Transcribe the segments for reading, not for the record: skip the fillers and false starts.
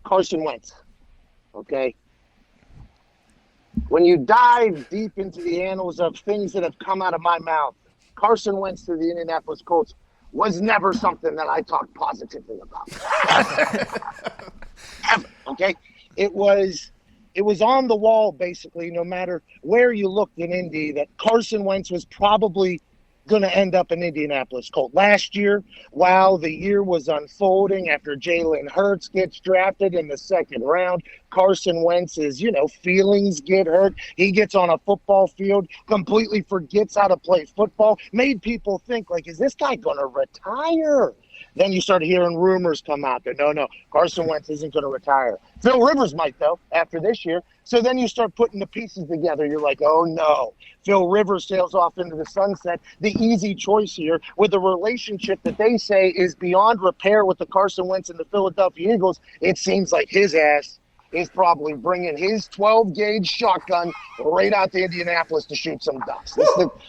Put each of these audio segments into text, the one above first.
Carson Wentz, okay? When you dive deep into the annals of things that have come out of my mouth, Carson Wentz to the Indianapolis Colts was never something that I talked positively about. Ever, okay? It was on the wall, basically, no matter where you looked in Indy, that Carson Wentz was probably going to end up in Indianapolis Colt. Last year, while the year was unfolding after Jalen Hurts gets drafted in the second round, Carson Wentz's, feelings get hurt. He gets on a football field, completely forgets how to play football, made people think, like, is this guy going to retire? Then you started hearing rumors come out that, no, Carson Wentz isn't going to retire. Phil Rivers might, though, after this year. So then you start putting the pieces together. You're like, oh, no. Phil Rivers sails off into the sunset. The easy choice here with a relationship that they say is beyond repair with the Carson Wentz and the Philadelphia Eagles. It seems like his ass is probably bringing his 12-gauge shotgun right out to Indianapolis to shoot some ducks.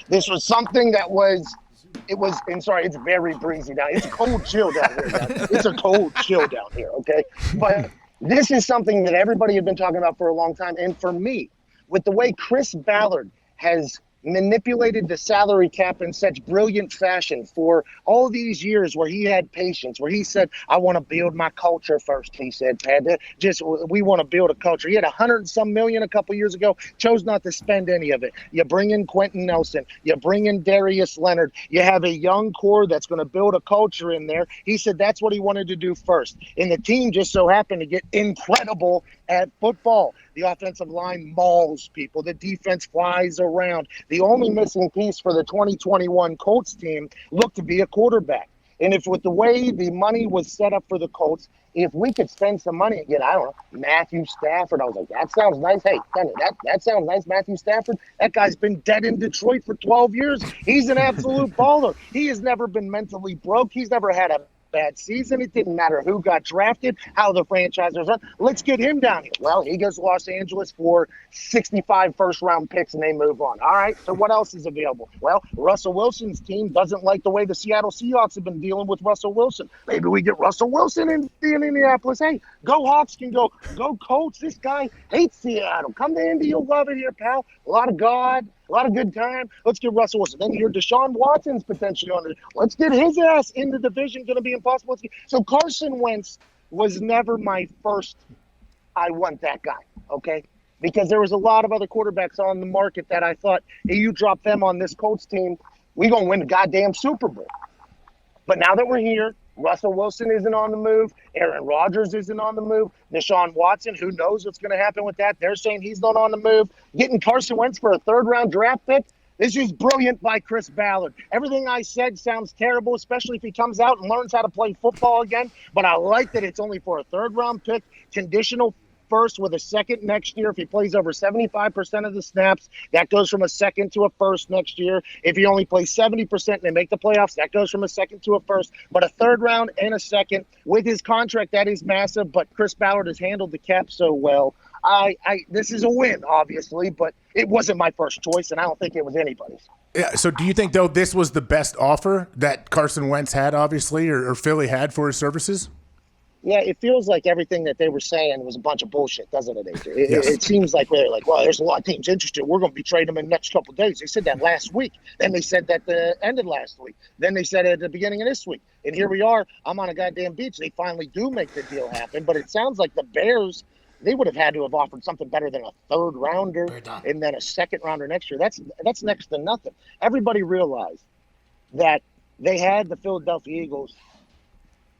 This was something that was – it's very breezy down. It's a cold chill down here, guys. It's a cold chill down here, okay? But this is something that everybody had been talking about for a long time. And for me, with the way Chris Ballard has manipulated the salary cap in such brilliant fashion for all these years, where he had patience, where he said, I want to build my culture first, he said, Pat. We want to build a culture. He had $100-some million a couple years ago, chose not to spend any of it. You bring in Quentin Nelson, you bring in Darius Leonard, you have a young core that's going to build a culture in there. He said that's what he wanted to do first. And the team just so happened to get incredible at football. The offensive line mauls people. The defense flies around. The only missing piece for the 2021 Colts team looked to be a quarterback. And if with the way the money was set up for the Colts, if we could spend some money and get, I don't know, Matthew Stafford, I was like, that sounds nice. Hey, that sounds nice, Matthew Stafford. That guy's been dead in Detroit for 12 years. He's an absolute baller. He has never been mentally broke. He's never had a bad season. It didn't matter who got drafted, how the franchise was run. Let's get him down here. Well, he goes to Los Angeles for 65 first-round picks, and they move on. All right, so what else is available? Well, Russell Wilson's team doesn't like the way the Seattle Seahawks have been dealing with Russell Wilson. Maybe we get Russell Wilson in Indianapolis. Hey, go Hawks can go Colts. This guy hates Seattle. Come to Indy. You'll love it here, pal. A lot of God. A lot of good time. Let's get Russell Wilson. Then you hear Deshaun Watson's potentially on it. Let's get his ass in the division. Going to be impossible. So Carson Wentz was never my first, I want that guy, okay? Because there was a lot of other quarterbacks on the market that I thought, hey, you drop them on this Colts team, we going to win the goddamn Super Bowl. But now that we're here, Russell Wilson isn't on the move. Aaron Rodgers isn't on the move. Deshaun Watson, who knows what's going to happen with that? They're saying he's not on the move. Getting Carson Wentz for a third-round draft pick, this is brilliant by Chris Ballard. Everything I said sounds terrible, especially if he comes out and learns how to play football again. But I like that it's only for a third-round pick, conditional first with a second next year. If he plays over 75% of the snaps, that goes from a second to a first next year. If he only plays 70% and they make the playoffs, that goes from a second to a first. But a third round and a second with his contract, that is massive. But Chris Ballard has handled the cap so well. This is a win, obviously, but it wasn't my first choice, and I don't think it was anybody's. Yeah. So do you think, though, this was the best offer that Carson Wentz had, obviously, or Philly had for his services? Yeah, it feels like everything that they were saying was a bunch of bullshit, doesn't it, AJ? Yes. It seems like they're like, well, there's a lot of teams interested. We're going to be trading them in the next couple of days. They said that last week. Then they said that the end of last week. Then they said it at the beginning of this week. And here we are. I'm on a goddamn beach. They finally do make the deal happen. But it sounds like the Bears, they would have had to have offered something better than a third rounder and then a second rounder next year. That's next to nothing. Everybody realized that they had the Philadelphia Eagles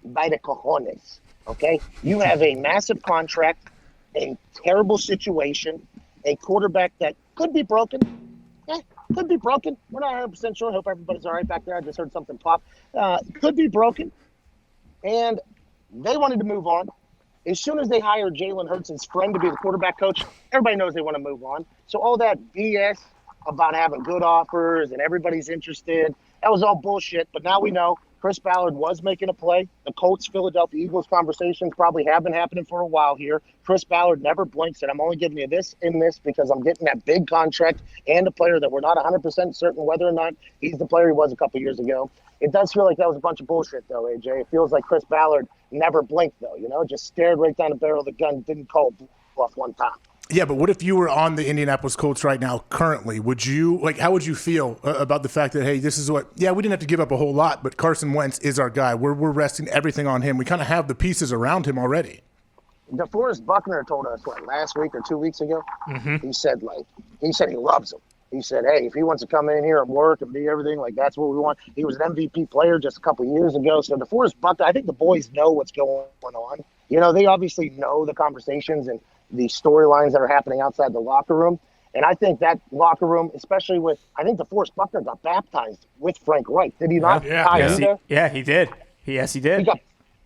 by the cojones. Okay, you have a massive contract, a terrible situation, a quarterback that could be broken. Could be broken. We're not 100% sure. Hope everybody's all right back there. I just heard something pop. Could be broken. And they wanted to move on. As soon as they hired Jalen Hurts' friend to be the quarterback coach, everybody knows they want to move on. So all that BS about having good offers and everybody's interested, that was all bullshit. But now we know Chris Ballard was making a play. The Colts-Philadelphia Eagles conversations probably have been happening for a while here. Chris Ballard never blinks, and I'm only giving you this and this because I'm getting that big contract and a player that we're not 100% certain whether or not he's the player he was a couple years ago. It does feel like that was a bunch of bullshit, though, AJ. It feels like Chris Ballard never blinked, though, just stared right down the barrel of the gun, didn't call bluff one time. Yeah, but what if you were on the Indianapolis Colts right now currently? How would you feel about the fact that, hey, this is we didn't have to give up a whole lot, but Carson Wentz is our guy. We're resting everything on him. We kind of have the pieces around him already. DeForest Buckner told us, last week or 2 weeks ago? Mm-hmm. He said he loves him. He said, hey, if he wants to come in here and work and be everything, that's what we want. He was an MVP player just a couple of years ago. So DeForest Buckner, I think the boys know what's going on. They obviously know the conversations and the storylines that are happening outside the locker room. And I think that locker room, especially I think DeForest Buckner got baptized with Frank Reich. Did he not? Yeah, he did. Yes, he did.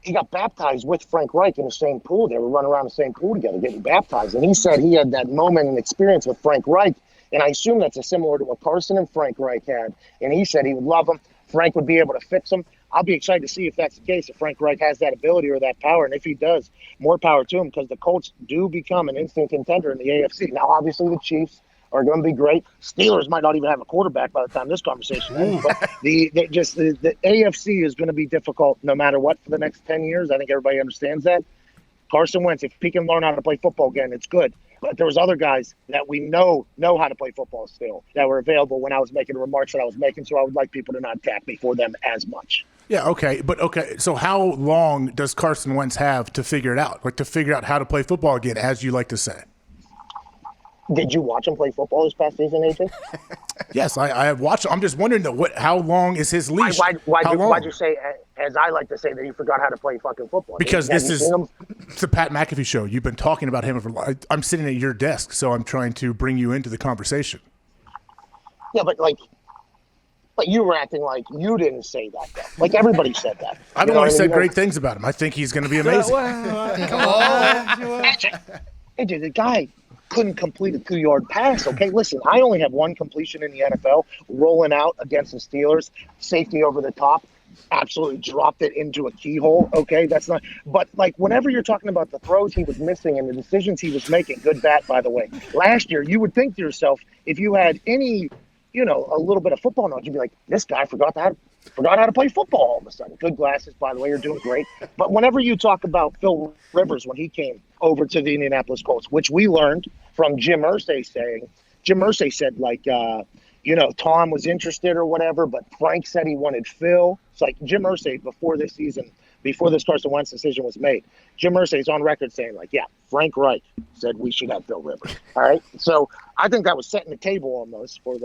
He got baptized with Frank Reich in the same pool. They were running around the same pool together getting baptized. And he said he had that moment and experience with Frank Reich. And I assume that's similar to what Carson and Frank Reich had. And he said he would love him. Frank would be able to fix him. I'll be excited to see if that's the case, if Frank Reich has that ability or that power. And if he does, more power to him, because the Colts do become an instant contender in the AFC. Now, obviously, the Chiefs are going to be great. Steelers might not even have a quarterback by the time this conversation ends. But the AFC is going to be difficult no matter what for the next 10 years. I think everybody understands that. Carson Wentz, if he can learn how to play football again, it's good. But there was other guys that we know how to play football still that were available when I was making the remarks that I was making, so I would like people to not attack me for them as much. Yeah, okay. So how long does Carson Wentz have to figure it out? To figure out how to play football again, as you like to say? Did you watch him play football this past season, AJ? Yes, I have watched. I'm just wondering, though, how long is his leash? Why'd you say, as I like to say, that he forgot how to play fucking football? Because it's the Pat McAfee Show. You've been talking about him I'm sitting at your desk, so I'm trying to bring you into the conversation. Yeah, but you were acting like you didn't say that, though. Everybody said that. I've only said great things about him. I think he's going to be amazing. Come on. AJ, the guy couldn't complete a 2-yard pass, okay? Listen, I only have one completion in the NFL, rolling out against the Steelers, safety over the top, absolutely dropped it into a keyhole, okay? That's not – but, whenever you're talking about the throws he was missing and the decisions he was making, good bat, by the way, last year you would think to yourself, if you had any – a little bit of football knowledge, you'd be like, this guy forgot how to play football all of a sudden. Good glasses, by the way, you're doing great. But whenever you talk about Phil Rivers when he came over to the Indianapolis Colts, which we learned from Jim Irsay said, Tom was interested or whatever, but Frank said he wanted Phil. It's Jim Irsay before this Carson Wentz decision was made, Jim Irsay is on record saying, Frank Reich said we should have Phil Rivers. All right? So I think that was setting the table almost for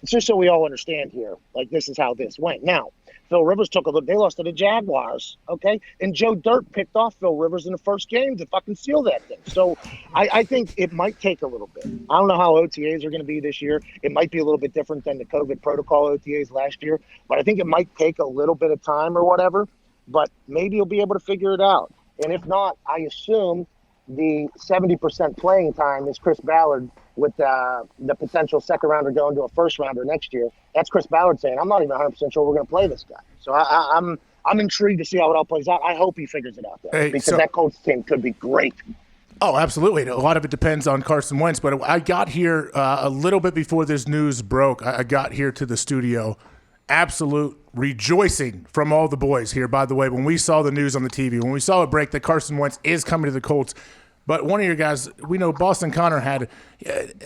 just so we all understand here, this is how this went. Now, Phil Rivers they lost to the Jaguars, okay? And Joe Dirt picked off Phil Rivers in the first game to fucking seal that thing. So I think it might take a little bit. I don't know how OTAs are going to be this year. It might be a little bit different than the COVID protocol OTAs last year, but I think it might take a little bit of time or whatever, but maybe you'll be able to figure it out. And if not, I assume the 70% playing time is Chris Ballard with the potential second rounder going to a first rounder next year. That's Chris Ballard saying, I'm not even 100% sure we're going to play this guy. So I'm intrigued to see how it all plays out. I hope he figures it out, though, because that Colts team could be great. Oh, absolutely. A lot of it depends on Carson Wentz. But I got here a little bit before this news broke. I got here to the studio. Absolute rejoicing from all the boys here, by the way, when we saw the news on the TV, when we saw it break that Carson Wentz is coming to the Colts. But one of your guys, we know Boston Connor had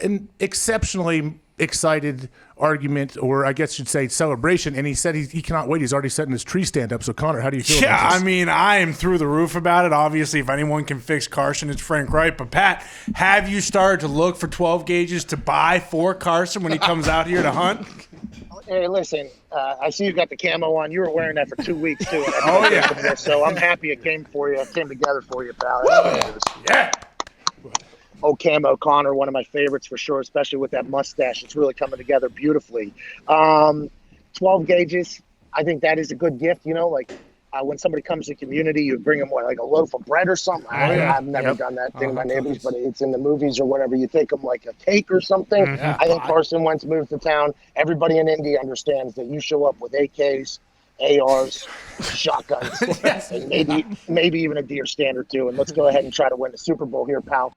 an exceptionally excited argument, or I guess you'd say celebration, and he said he cannot wait. He's already setting his tree stand up. So, Connor, how do you feel about this? I mean, I am through the roof about it. Obviously, if anyone can fix Carson, it's Frank Reich. But, Pat, have you started to look for 12 gauges to buy for Carson when he comes out here to hunt? Hey, listen, I see you got the camo on. You were wearing that for 2 weeks, too. Oh, yeah. So I'm happy it came for you. It came together for you, pal. Yeah. Oh, Camo Connor, one of my favorites for sure, especially with that mustache. It's really coming together beautifully. 12 gauges, I think that is a good gift, when somebody comes to the community, you bring them a loaf of bread or something. I've never done that thing to my neighbors, but it's in the movies or whatever. You take them like a cake or something. I think Carson Wentz moves to town. Everybody in Indy understands that you show up with AKs, ARs, shotguns, and maybe even a deer stand or two. And let's go ahead and try to win the Super Bowl here, pal.